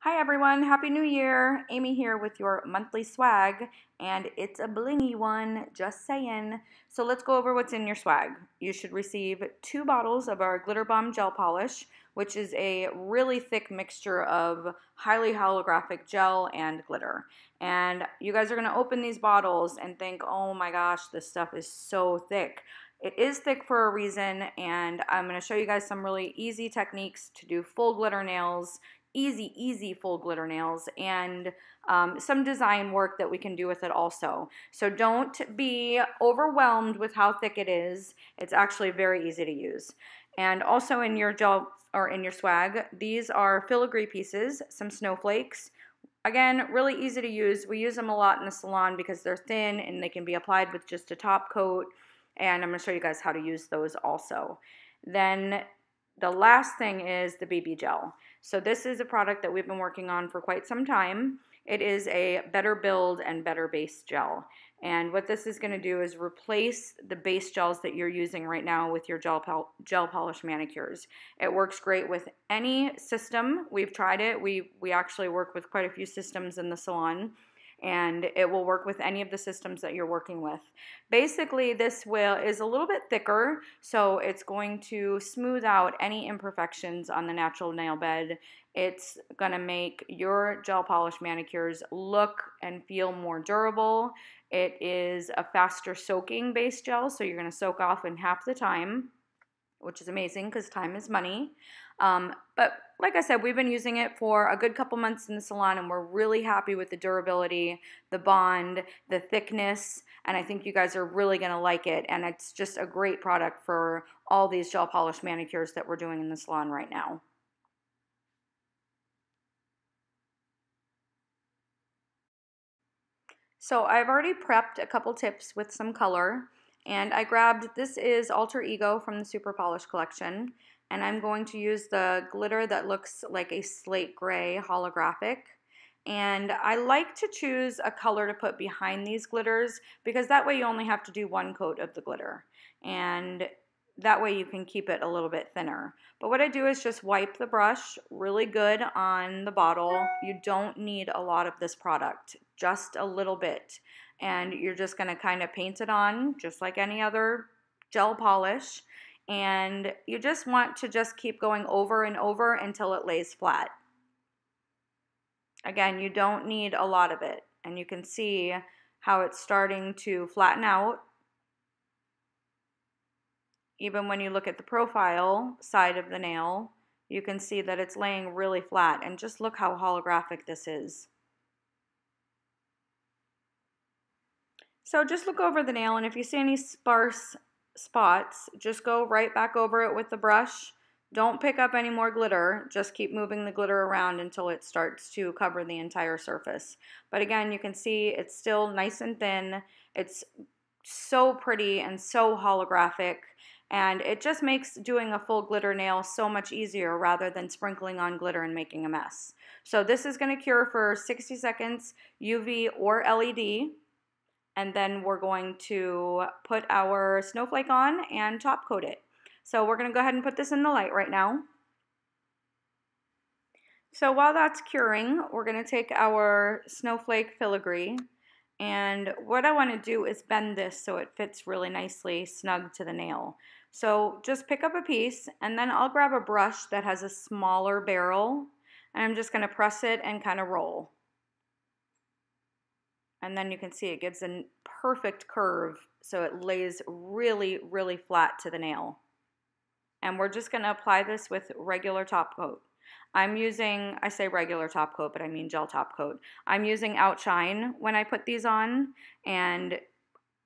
Hi everyone, Happy New Year! Amy here with your monthly swag, and it's a blingy one, just saying. So let's go over what's in your swag. You should receive 2 bottles of our Glitterbomb gel polish, which is a really thick mixture of highly holographic gel and glitter. And you guys are going to open these bottles and think, oh my gosh, this stuff is so thick. It is thick for a reason, and I'm going to show you guys some really easy techniques to do full glitter nails. Easy full glitter nails, and some design work that we can do with it also. So don't be overwhelmed with how thick it is. It's actually very easy to use. And also in your gel or in your swag, these are filigree pieces, some snowflakes. Again, really easy to use. We use them a lot in the salon because they're thin and they can be applied with just a top coat. And I'm going to show you guys how to use those also. Then the last thing is the BB gel. So this is a product that we've been working on for quite some time. It is a better build and better base gel. And what this is going to do is replace the base gels that you're using right now with your gel polish manicures. It works great with any system. We've tried it. We actually work with quite a few systems in the salon, and it will work with any of the systems that you're working with. Basically, this is a little bit thicker, so it's going to smooth out any imperfections on the natural nail bed. It's going to make your gel polish manicures look and feel more durable. It is a faster soaking base gel, so you're going to soak off in half the time, which is amazing because time is money. But like I said, we've been using it for a good couple months in the salon, and we're really happy with the durability, the bond, the thickness, and I think you guys are really going to like it. And it's just a great product for all these gel polish manicures that we're doing in the salon right now. So I've already prepped a couple tips with some color, and I grabbed, this is Alter Ego from the Super Polish collection, and I'm going to use the glitter that looks like a slate gray holographic. And I like to choose a color to put behind these glitters because that way you only have to do 1 coat of the glitter. And that way you can keep it a little bit thinner. But what I do is just wipe the brush really good on the bottle. You don't need a lot of this product, just a little bit. And you're just going to kind of paint it on just like any other gel polish. And you just want to just keep going over and over until it lays flat. Again, you don't need a lot of it. And you can see how it's starting to flatten out. Even when you look at the profile side of the nail, you can see that it's laying really flat. And just look how holographic this is. So just look over the nail, and if you see any sparse spots, just go right back over it with the brush. Don't pick up any more glitter. Just keep moving the glitter around until it starts to cover the entire surface. But again, you can see it's still nice and thin. It's so pretty and so holographic. And it just makes doing a full glitter nail so much easier rather than sprinkling on glitter and making a mess. So this is going to cure for 60 seconds, UV or LED. And then we're going to put our snowflake on and top coat it. So we're going to go ahead and put this in the light right now. So while that's curing, we're going to take our snowflake filigree, and what I want to do is bend this so it fits really nicely snug to the nail. So just pick up a piece, and then I'll grab a brush that has a smaller barrel, and I'm just going to press it and kind of roll. And then you can see it gives a perfect curve, so it lays really, really flat to the nail. And we're just going to apply this with regular top coat. I'm using, I say regular top coat, but I mean gel top coat. I'm using Outshine when I put these on, and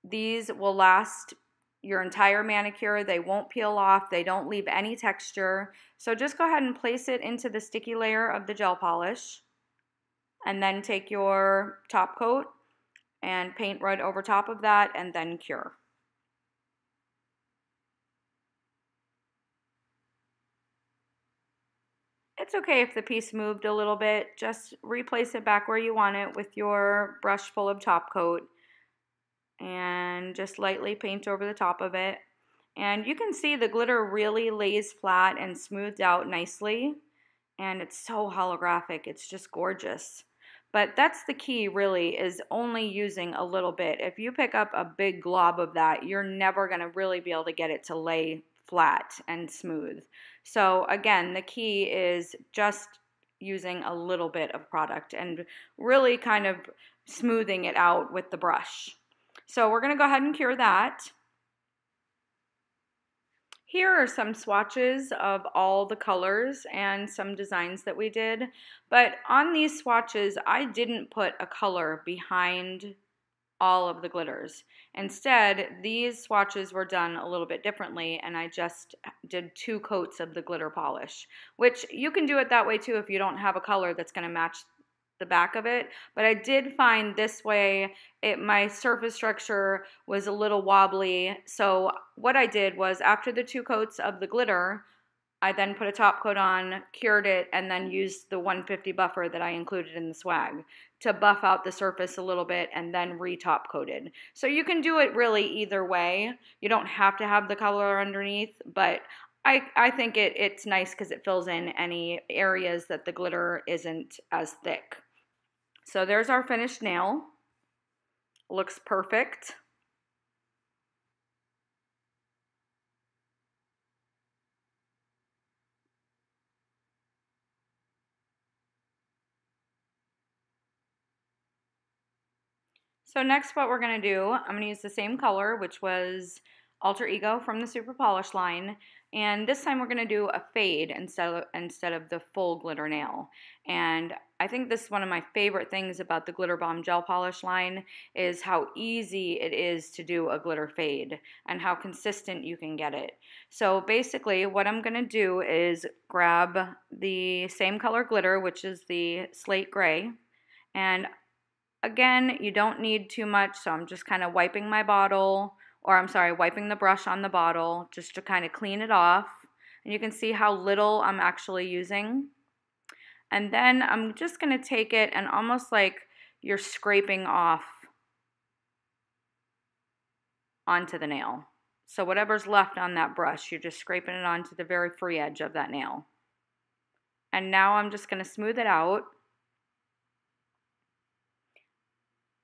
these will last your entire manicure. They won't peel off. They don't leave any texture. So just go ahead and place it into the sticky layer of the gel polish, and then take your top coat and paint right over top of that, and then cure. It's okay if the piece moved a little bit. Just replace it back where you want it with your brush full of top coat, and just lightly paint over the top of it. And you can see the glitter really lays flat and smoothed out nicely. and it's so holographic. It's just gorgeous. But that's the key, really, is only using a little bit. If you pick up a big glob of that, you're never going to really be able to get it to lay flat and smooth. So again, the key is just using a little bit of product and really kind of smoothing it out with the brush. So we're going to go ahead and cure that. Here are some swatches of all the colors and some designs that we did, but on these swatches I didn't put a color behind all of the glitters. Instead, these swatches were done a little bit differently, and I just did 2 coats of the glitter polish, which you can do it that way too if you don't have a color that's going to match the back of it. But I did find this way my surface structure was a little wobbly, so what I did was after the 2 coats of the glitter, I then put a top coat on, cured it, and then used the 150 buffer that I included in the swag to buff out the surface a little bit and then re-top coated. So you can do it really either way. You don't have to have the color underneath, but I think it's nice because it fills in any areas that the glitter isn't as thick. So there's our finished nail. Looks perfect. So next what we're going to do, I'm going to use the same color, which was Alter Ego from the Super Polish line, and this time we're going to do a fade instead of the full glitter nail. And I think this is one of my favorite things about the Glitterbomb gel polish line is how easy it is to do a glitter fade and how consistent you can get it. So basically what I'm going to do is grab the same color glitter, which is the slate gray, and again, you don't need too much, so I'm just kind of wiping my bottle, or I'm sorry, wiping the brush on the bottle just to kind of clean it off. And you can see how little I'm actually using. And then I'm just going to take it and almost like you're scraping off onto the nail. So whatever's left on that brush, you're just scraping it onto the very free edge of that nail. And now I'm just going to smooth it out.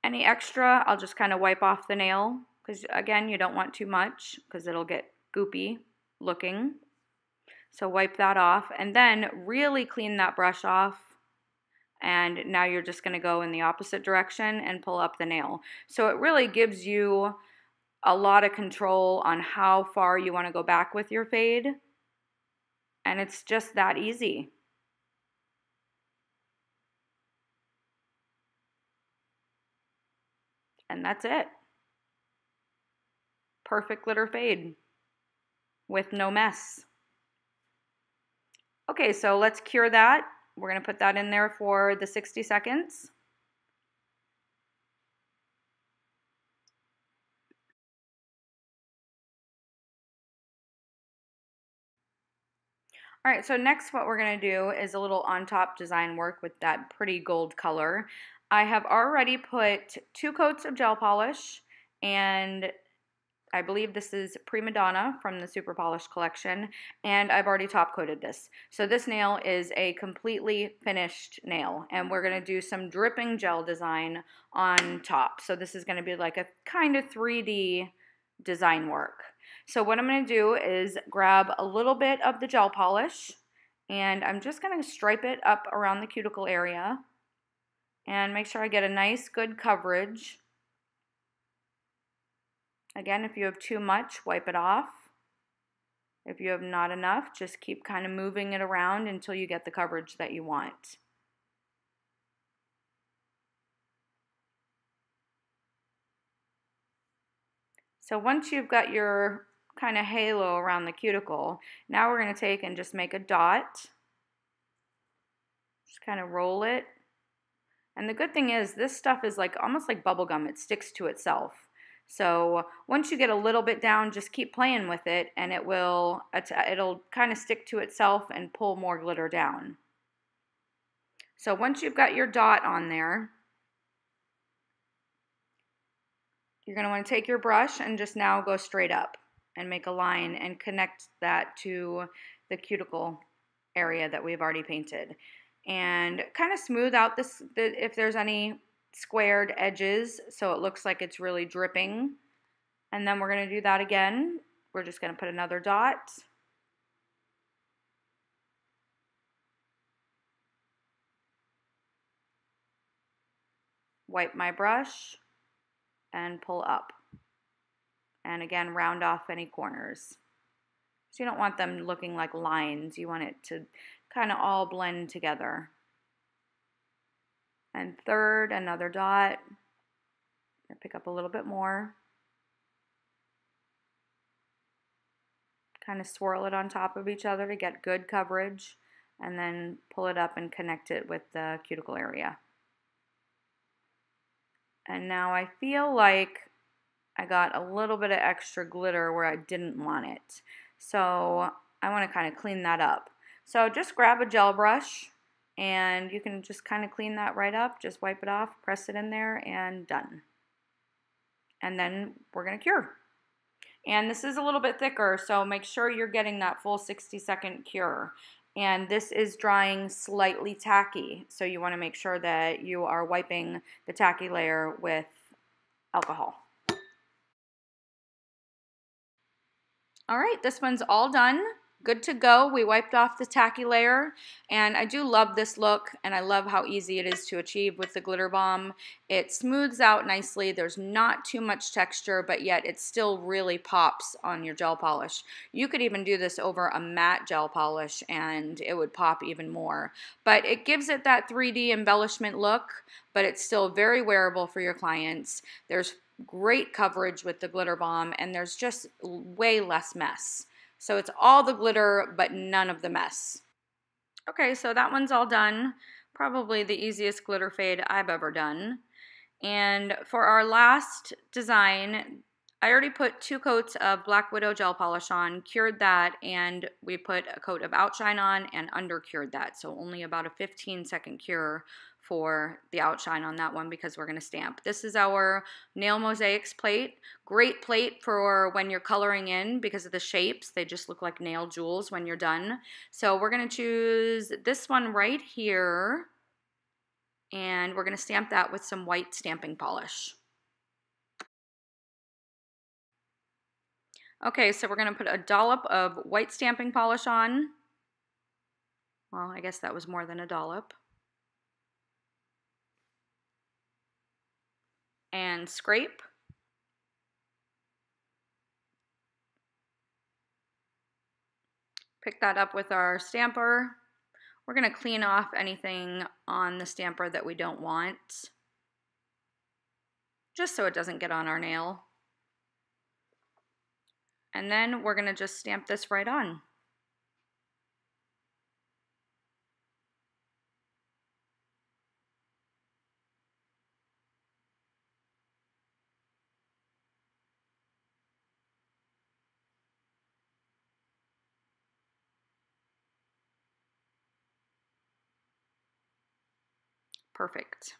Any extra, I'll just kind of wipe off the nail because, again, you don't want too much because it'll get goopy looking. So wipe that off and then really clean that brush off. And now you're just going to go in the opposite direction and pull up the nail. So it really gives you a lot of control on how far you want to go back with your fade. And it's just that easy. And that's it. Perfect glitter fade with no mess. Okay, so let's cure that. We're going to put that in there for the 60 seconds. All right, so next what we're going to do is a little on top design work with that pretty gold color. I have already put 2 coats of gel polish, and I believe this is Prima Donna from the Super Polish collection, and I've already top coated this. So this nail is a completely finished nail, and we're going to do some dripping gel design on top. So this is going to be like a kind of 3D design work. So what I'm going to do is grab a little bit of the gel polish, and I'm just going to stripe it up around the cuticle area and make sure I get a nice good coverage. Again, if you have too much, wipe it off. If you have not enough, just keep kind of moving it around until you get the coverage that you want. So once you've got your kind of halo around the cuticle, now we're going to take and just make a dot. Just kind of roll it. And the good thing is this stuff is like almost like bubble gum. It sticks to itself. So once you get a little bit down, just keep playing with it and it'll kind of stick to itself and pull more glitter down. So once you've got your dot on there, you're going to want to take your brush and just now go straight up and make a line and connect that to the cuticle area that we've already painted. And kind of smooth out this if there's any squared edges so it looks like it's really dripping. And then we're going to do that again. We're just going to put another dot. Wipe my brush and pull up. And again, round off any corners. So you don't want them looking like lines. You want it to kind of all blend together. And third, another dot. Pick up a little bit more. Kind of swirl it on top of each other to get good coverage, and then pull it up and connect it with the cuticle area. And now I feel like I got a little bit of extra glitter where I didn't want it. So I want to kind of clean that up. So just grab a gel brush and you can just kind of clean that right up. Just wipe it off, press it in there, and done. And then we're going to cure. And this is a little bit thicker, so make sure you're getting that full 60-second cure. And this is drying slightly tacky, so you want to make sure that you are wiping the tacky layer with alcohol. All right, this one's all done. Good to go. We wiped off the tacky layer, and I do love this look, and I love how easy it is to achieve with the Glitterbomb. It smooths out nicely. There's not too much texture, but yet it still really pops on your gel polish. You could even do this over a matte gel polish, and it would pop even more. But it gives it that 3D embellishment look, but it's still very wearable for your clients. There's great coverage with the Glitterbomb, and there's just way less mess. So it's all the glitter, but none of the mess. Okay, so that one's all done. Probably the easiest glitter fade I've ever done. And for our last design, I already put 2 coats of Black Widow gel polish on, cured that, and we put a coat of outshine on and under cured that. So only about a 15-second cure for the outshine on that one because we're going to stamp. This is our Nail Mosaics plate. Great plate for when you're coloring in because of the shapes. They just look like nail jewels when you're done. So we're going to choose this one right here, and we're going to stamp that with some white stamping polish. Okay, so we're going to put a dollop of white stamping polish on. Well, I guess that was more than a dollop. And scrape. Pick that up with our stamper. We're going to clean off anything on the stamper that we don't want, just so it doesn't get on our nail. And then we're going to just stamp this right on. Perfect.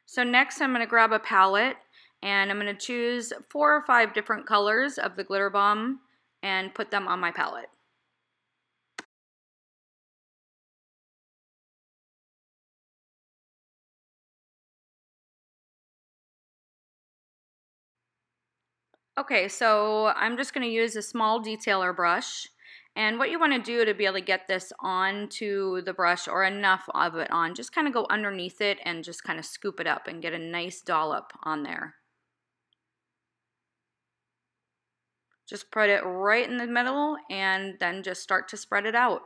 So next I'm going to grab a palette and I'm going to choose 4 or 5 different colors of the Glitterbomb and put them on my palette. Okay, so I'm just going to use a small detailer brush. And what you want to do to be able to get this onto the brush, or enough of it on, just kind of go underneath it and just kind of scoop it up and get a nice dollop on there. Just put it right in the middle and then just start to spread it out.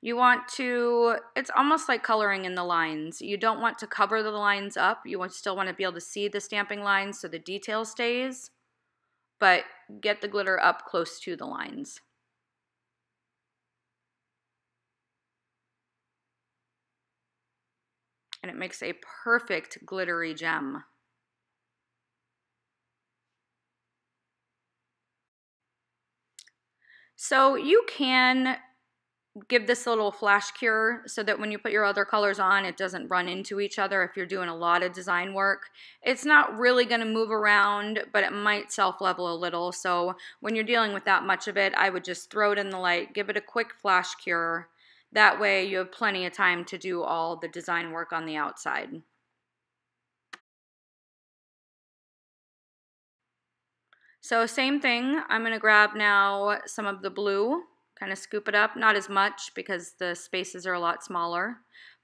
You want to, it's almost like coloring in the lines. You don't want to cover the lines up. You still want to be able to see the stamping lines so the detail stays, but get the glitter up close to the lines. And it makes a perfect glittery gem. So you can give this a little flash cure so that when you put your other colors on, it doesn't run into each other if you're doing a lot of design work. It's not really going to move around, but it might self-level a little. So when you're dealing with that much of it, I would just throw it in the light, give it a quick flash cure. That way you have plenty of time to do all the design work on the outside. So same thing, I'm going to grab now some of the blue. Kind of scoop it up, not as much because the spaces are a lot smaller,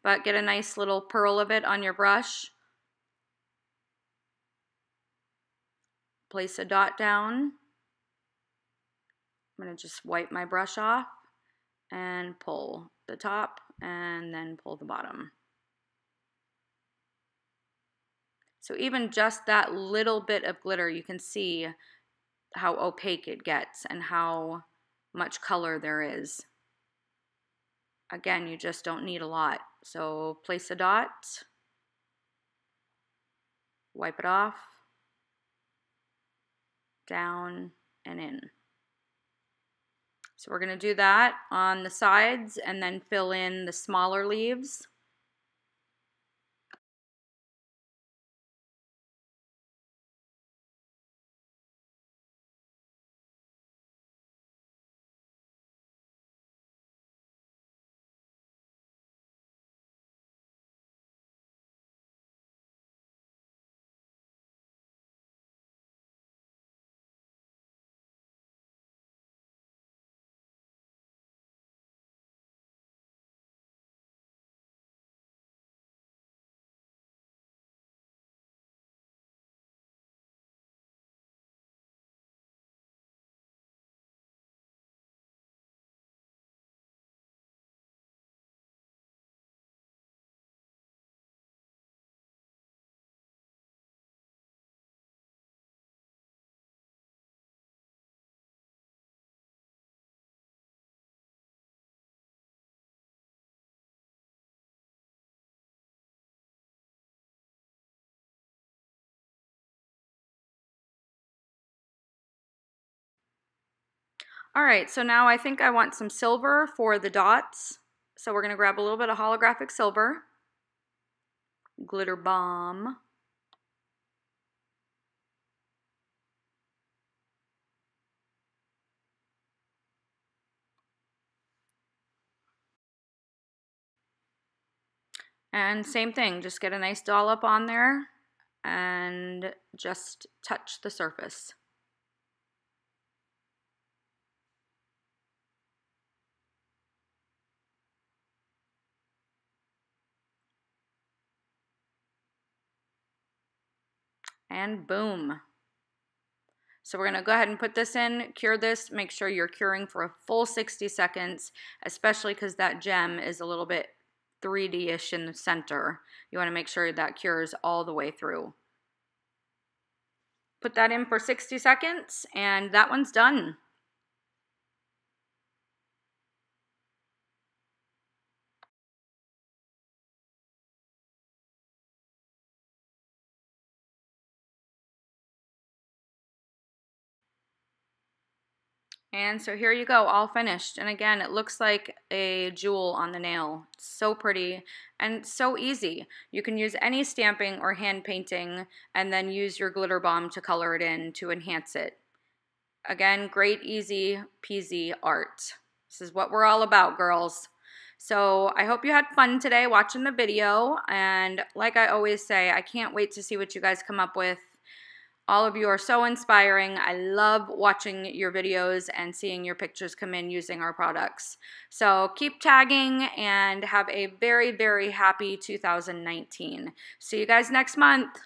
but get a nice little pearl of it on your brush. Place a dot down. I'm going to just wipe my brush off and pull the top and then pull the bottom. So even just that little bit of glitter, you can see how opaque it gets and how much color there is. Again, you just don't need a lot. So place a dot, wipe it off, down and in. So we're going to do that on the sides and then fill in the smaller leaves. All right, so now I think I want some silver for the dots. So we're going to grab a little bit of holographic silver, Glitterbomb. And same thing, just get a nice dollop on there and just touch the surface. And boom. So we're going to go ahead and put this in, cure this, make sure you're curing for a full 60 seconds, especially because that gem is a little bit 3D-ish in the center. You want to make sure that cures all the way through. Put that in for 60 seconds, and that one's done. And so here you go, all finished. And again, it looks like a jewel on the nail. It's so pretty and so easy. You can use any stamping or hand painting and then use your glitter bomb to color it in to enhance it. Again, great, easy peasy art. This is what we're all about, girls. So I hope you had fun today watching the video. And like I always say, I can't wait to see what you guys come up with. All of you are so inspiring. I love watching your videos and seeing your pictures come in using our products. So keep tagging and have a very, very happy 2019. See you guys next month.